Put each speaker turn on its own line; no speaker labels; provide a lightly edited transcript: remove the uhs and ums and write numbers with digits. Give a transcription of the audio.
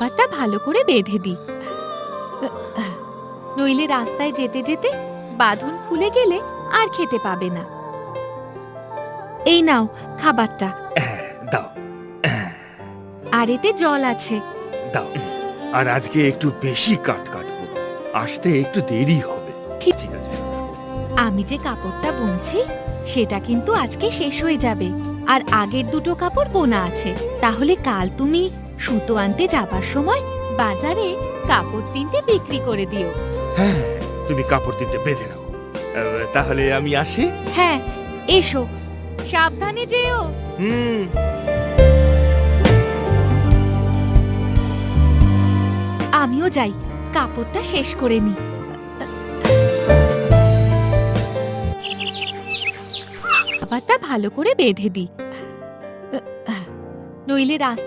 খাবারটা ভালো করে বেঁধে দিই, নইলে রাস্তায় যেতে যেতে বাঁধন খুলে গেলে আর খেতে পাবে না। এই নাও খাবারটা,
দাও
আর এতে জল আছে।
দাও। আর আজকে একটু বেশি কাটবো, আসতে একটু দেরি হবে।
ঠিক
ঠিক আছে।
আমি যে কাপড়টা বুনছি সেটা কিন্তু আজকে শেষ হয়ে যাবে, আর আগের দুটো কাপড় বোনা আছে। তাহলে কাল তুমি সুতো আনতে যাবার সময় বাজারে কাপড় 3টে বিক্রি করে দিও।
হ্যাঁ, তুমি কাপড় 3টে বেঁধে নাও। তাহলে আমি আসি।
হ্যাঁ, এসো, সাবধানে যেও।
হুম।
আমিও যাই, কাপড়টা শেষ করে নি। খাবারটা ভালো করে বেঁধে দিই, নইলে রাস্তা